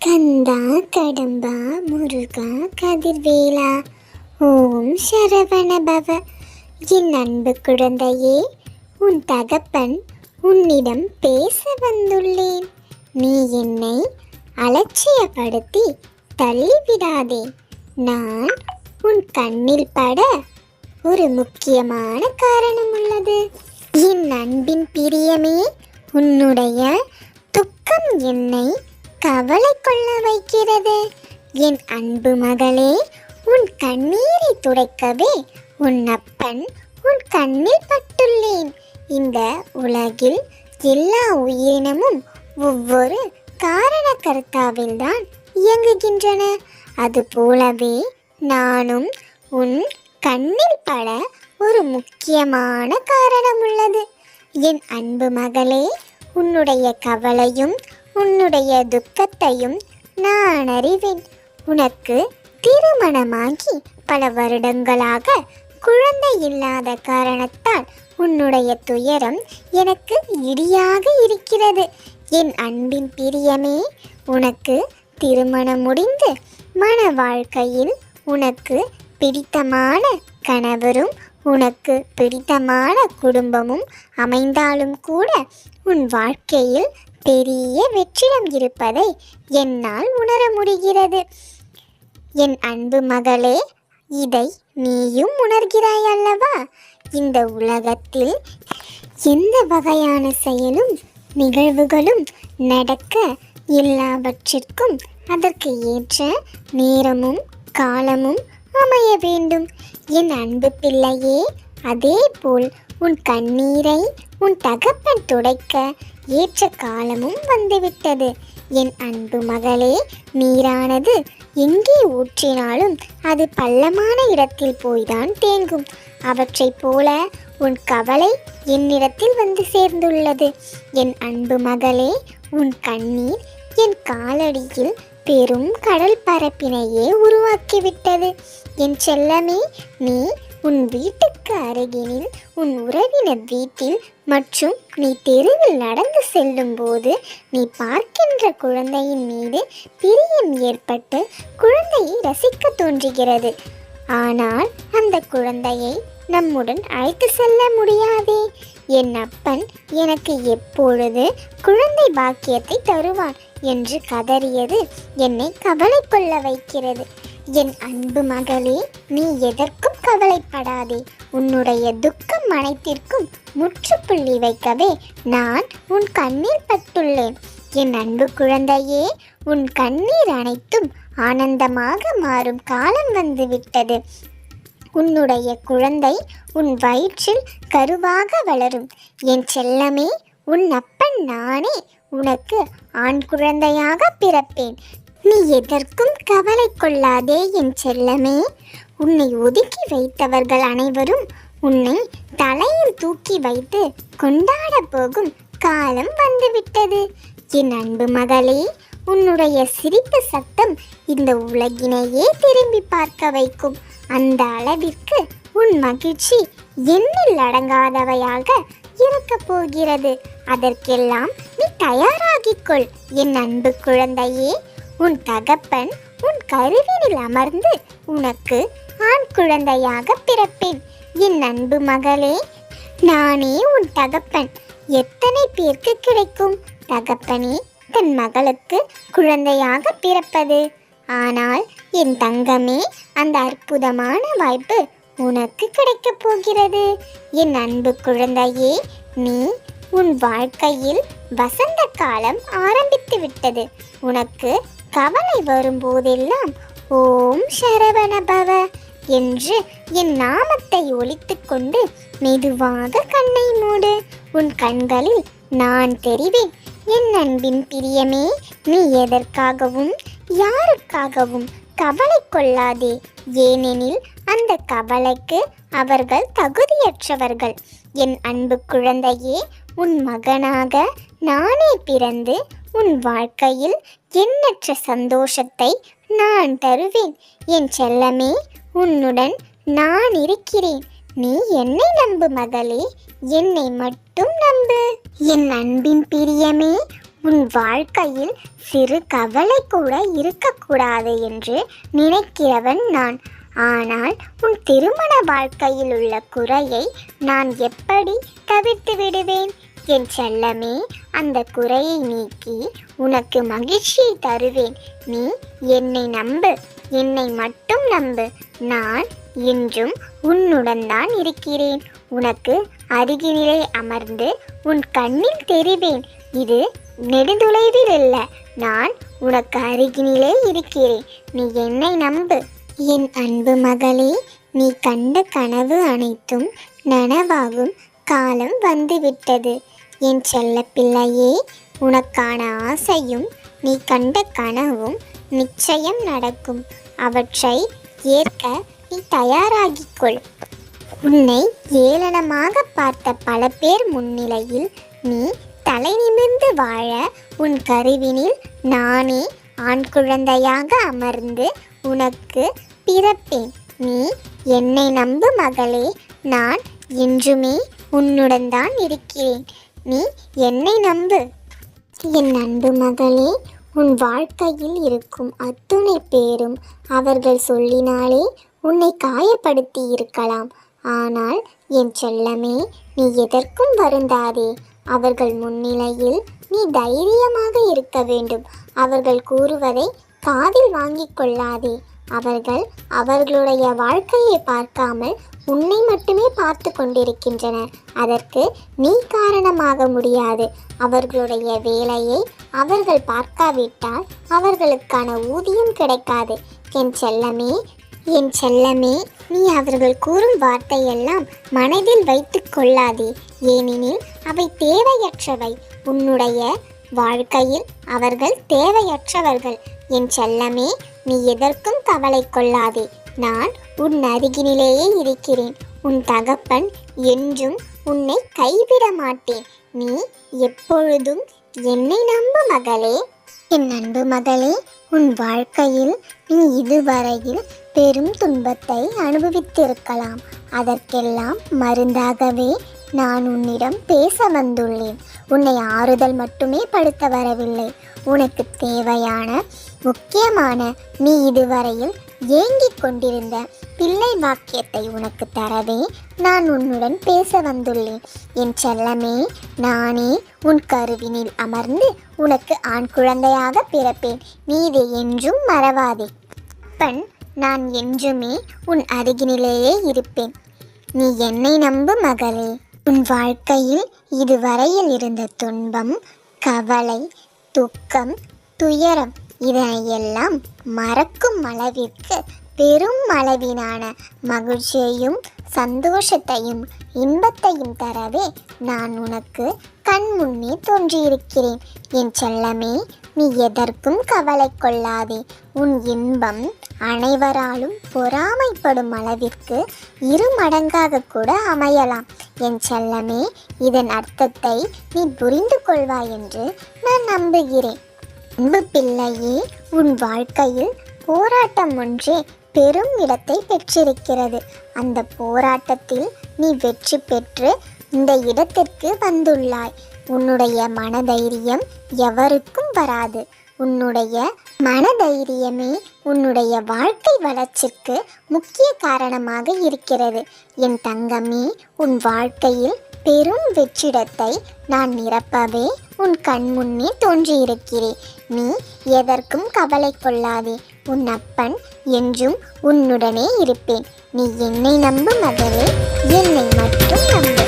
கந்தா கடம்பா முருகா கதிர்வேலா ஓம் சரவண பவ. என் அன்பு குழந்தையே, உன் தகப்பன் உன்னிடம் பேச வந்துள்ளேன். நீ என்னை அலட்சியப்படுத்தி தள்ளிவிடாதே. நான் உன் கண்ணில் பட ஒரு முக்கியமான காரணம் உள்ளது. என் அன்பின் பிரியமே, உன்னுடைய துக்கம் என்னை கவலை கொள்ள வைக்கிறது. என் அன்பு மகளே, உன் கண்ணீரை துடைக்கவே உன் அப்பன் உன் கண்ணில் பட்டுள்ளேன். இந்த உலகில் எல்லா உயிரினமும் ஒவ்வொரு காரண கர்த்தாவில்தான் இயங்குகின்றன. அதுபோலவே நானும் உன் கண்ணில் பட ஒரு முக்கியமான காரணம் உள்ளது. என் அன்பு மகளே, உன்னுடைய கவலையும் உன்னுடைய துக்கத்தையும் நான் அறிவேன். உனக்கு திருமணமாகி பல வருடங்களாக குழந்தை இல்லாத காரணத்தால் உன்னுடைய துயரம் எனக்கு இடியாக இருக்கிறது. என் அன்பின் பிரியமே, உனக்கு திருமணம் முடிந்து மன வாழ்க்கையில் உனக்கு பிடித்தமான கணவரும் உனக்கு பிடித்தமான குடும்பமும் அமைந்தாலும் கூட உன் வாழ்க்கையில் பெரிய வெற்றிடம் இருப்பதை என்னால் உணர முடிகிறது. என் அன்பு மகளே, இதை நீயும் உணர்கிறாய் அல்லவா? இந்த உலகத்தில் எந்த வகையான செயலும் நிகழ்வுகளும் நடக்க எல்லாவற்றிற்கும் அதற்கு ஏற்ற நேரமும் காலமும் அமைய வேண்டும். என் அன்பு பிள்ளையே, அதே போல் உன் கண்ணீரை உன் தகப்பன் துடைக்க ஏற்ற காலமும் வந்துவிட்டது. என் அன்பு மகளே, நீரானது எங்கே ஊற்றினாலும் அது பள்ளமான இடத்தில் போய்தான் தேங்கும். அவற்றைப் போல உன் கவலை என்னிடத்தில் வந்து சேர்ந்துள்ளது. என் அன்பு மகளே, உன் கண்ணீர் என் காலடியில் பெரும் கடல் பரப்பினையே உருவாக்கிவிட்டது. என் செல்லமே, நீ உன் வீட்டுக்கு அருகினில் உன் உறவினர் வீட்டில் மற்றும் நீ தெருவில் நடந்து செல்லும் போது நீ பார்க்கின்ற குழந்தையின் மீது பிரியம் ஏற்பட்டு குழந்தையை ரசிக்க தோன்றுகிறது. ஆனால் அந்த குழந்தையை நம்முடன் அழைத்து செல்ல முடியாதே. என் அப்பன் எனக்கு எப்பொழுது குழந்தை பாக்கியத்தை தருவான் என்று கதறியது என்னை கவலை கொள்ள வைக்கிறது. என் அன்பு மகளே, நீ எதற்கும் கவலைப்படாதே. உன்னுடைய துக்கம் அனைத்திற்கும் முற்றுப்புள்ளி வைக்கவே நான் உன் கண்ணில் பட்டுள்ளேன். என் அன்பு குழந்தையே, உன் கண்ணீர் அனைத்தும் ஆனந்தமாக மாறும் காலம் வந்துவிட்டது. உன்னுடைய குழந்தை உன் வயிற்றில் கருவாக வளரும். என் செல்லமே, உன் அப்பன் நானே உனக்கு ஆண் குழந்தையாக பிறப்பேன். நீ எதற்கும் கவலை கொள்ளாதே என் செல்லமே. உன்னை ஒதுக்கி வைத்தவர்கள் அனைவரும் உன்னை தலையில் தூக்கி வைத்து கொண்டாட போகும் காலம் வந்துவிட்டது. என் அன்பு மகளே, உன்னுடைய சிரிப்பு சத்தம் இந்த உலகினையே திரும்பி பார்க்க வைக்கும். அந்த அளவிற்கு உன் மகிழ்ச்சி எண்ணில் அடங்காதவையாக இருக்கப் போகிறது. அதற்கெல்லாம் நீ தயாராகிக்கொள் என் அன்பு குழந்தையே. உன் தகப்பன் உன் கருவினில் அமர்ந்து உனக்கு ஆண் குழந்தையாக பிறப்பேன். என் அன்பு மகளே, நானே உன் தகப்பன். எத்தனை பேருக்கு கிடைக்கும் தகப்பனே தன் மகளுக்கு குழந்தையாக பிறப்பது? ஆனால் என் தங்கமே, அந்த அற்புதமான வாய்ப்பு உனக்கு கிடைக்கப் போகிறது. என் அன்பு குழந்தையே, நீ உன் வாழ்க்கையில் வசந்த காலம் ஆரம்பித்து விட்டது. உனக்கு கவலை வரும்போதெல்லாம் ஓம் சரவண பவ என்று என் நாமத்தை ஒலித்து கொண்டு மெதுவாக கண்ணை மூடு. உன் கண்களில் நான் தெரிவேன். என் அன்பின் பிரியமே, நீ எதற்காகவும் யாருக்காகவும் கவலை கொள்ளாதே. ஏனெனில் அந்த கவலைக்கு அவர்கள் தகுதியற்றவர்கள். என் அன்பு குழந்தையே, உன் மகனாக நானே பிறந்து உன் வாழ்க்கையில் எண்ணற்ற சந்தோஷத்தை நான் தருவேன். என் செல்லமே, உன்னுடன் நான் இருக்கிறேன். நீ என்னை நம்பு மகளே, என்னை மட்டும் நம்பு. என் அன்பின் பிரியமே, உன் வாழ்க்கையில் சிறு கவலை கூட இருக்கக்கூடாது என்று நினைக்கிறவன் நான். ஆனால் உன் திருமண வாழ்க்கையில் உள்ள குறையை நான் எப்படி தவிர்த்து விடுவேன்? என் செல்லமே, அந்த குறையை நீக்கி உனக்கு மகிழ்ச்சியை தருவேன். நீ என்னை நம்பு, என்னை மட்டும் நம்பு. நான் என்றும் உன்னுடன் தான் இருக்கிறேன். உனக்கு அருகினிலே அமர்ந்து உன் கண்ணில் தெரிவேன். இது நெடுந்தொலைவில் அல்ல, நான் உனக்கு அருகினிலே இருக்கிறேன். நீ என்னை நம்பு. என் அன்பு மகளே, நீ கண்ட கனவு அனைத்தும் நனவாகும் காலம் வந்துவிட்டது. என் செல்ல பிள்ளையே, உனக்கான ஆசையும் நீ கண்ட கனவும் நிச்சயம் நடக்கும். அவற்றை ஏற்க நீ தயாராகிக்கொள். உன்னை ஏளனமாக பார்த்த பல பேர் முன்னிலையில் நீ தலை நிமிர்ந்து வாழ உன் கருவினில் நானே ஆண் குழந்தையாக அமர்ந்து உனக்கு பிறப்பேன். நீ என்னை நம்பு மகளே, நான் என்றுமே உன்னுடன் தான் இருக்கிறேன். நீ என்னை நம்பு. என் அன்பு மகளே, உன் வாழ்க்கையில் இருக்கும் அத்துணை பேரும் அவர்கள் சொல்லினாலே உன்னை காயப்படுத்தி இருக்கலாம். ஆனால் என் செல்லமே, நீ எதற்கும் வருந்தாதே. அவர்கள் முன்னிலையில் நீ தைரியமாக இருக்க வேண்டும். அவர்கள் கூறுவதை காதில் வாங்கிக் கொள்ளாதே. அவர்கள் அவர்களுடைய வாழ்க்கையை பார்க்காமல் உன்னை மட்டுமே பார்த்து கொண்டிருக்கின்றனர். அதற்கு நீ காரணமாக முடியாது. அவர்களுடைய வேலையை அவர்கள் பார்க்காவிட்டால் அவர்களுக்கான ஊதியம் கிடைக்காது. என் செல்லமே, நீ அவர்கள் கூறும் வார்த்தையெல்லாம் மனதில் வைத்து கொள்ளாதே. ஏனெனில் அவை தேவையற்றவை. உன்னுடைய வாழ்க்கையில் அவர்கள் தேவையற்றவர்கள். என் செல்லமே, நீ எதற்கும் கவலை கொள்ளாதே. நான் உன் அருகினிலேயே இருக்கிறேன். உன் தகப்பன் என்றும் உன்னை கைவிட மாட்டேன். நீ எப்பொழுதும் என்னை நம்பு மகளே. என் அன்பு மகளே, உன் வாழ்க்கையில் நீ இதுவரையில் பெரும் துன்பத்தை அனுபவித்திருக்கலாம். அதற்கெல்லாம் மருந்தாகவே நான் உன்னிடம் பேச வந்துள்ளேன். உன்னை ஆறுதல் மட்டுமே படுத்த வரவில்லை. உனக்கு தேவையான முக்கியமான நீ இதுவரையில் ஏங்கிக் கொண்டிருந்த பிள்ளை வாக்கியத்தை உனக்கு தரவே நான் உன்னுடன் பேச வந்துள்ளேன். என் செல்லமே, நானே உன் கருவினில் அமர்ந்து உனக்கு ஆண் குழந்தையாக பிறப்பேன். நீ இதை என்றும் மறவாதே. அப்பன் நான் என்றுமே உன் அருகினிலேயே இருப்பேன். நீ என்னை நம்பு மகளே. உன் வாழ்க்கையில் இதுவரையில் இருந்த துன்பம், கவலை, துக்கம், துயரம் இதனையெல்லாம் மறக்கும் அளவிற்கு பெரும் அளவிலான மகிழ்ச்சியையும் சந்தோஷத்தையும் இன்பத்தையும் தரவே நான் உனக்கு கண் முன்னே தோன்றியிருக்கிறேன். என் செல்லமே, நீ எதற்கும் கவலை கொள்ளாதே. உன் இன்பம் அனைவராலும் பொறாமைப்படும் அளவிற்கு 2 மடங்காக கூட அமையலாம். என் செல்லமே, இதன் அர்த்தத்தை நீ புரிந்து கொள்வாய் என்று நான் நம்புகிறேன். அன்பு பிள்ளையே, உன் வாழ்க்கையில் போராட்டம் ஒன்றே பெரும் இடத்தை பெற்றிருக்கிறது. அந்த போராட்டத்தில் நீ வெற்றி பெற்று இந்த இடத்திற்கு வந்துள்ளாய். உன்னுடைய மனதைரியம் எவருக்கும் வராது. உன்னுடைய மனதைரியமே உன்னுடைய வாழ்க்கை வளர்ச்சிக்கு முக்கிய காரணமாக இருக்கிறது. என் தங்கமே, உன் வாழ்க்கையில் பெரும் வெற்றிடத்தை நான் நிரப்பவே உன் கண் முன்னே தோன்றியிருக்கிறேன். நீ எதற்கும் கவலை கொள்ளாதே. உன் அப்பன் என்றும் உன்னுடனே இருப்பேன். நீ என்னை நம்பு மகளே, என்னை மட்டும் நம்பு.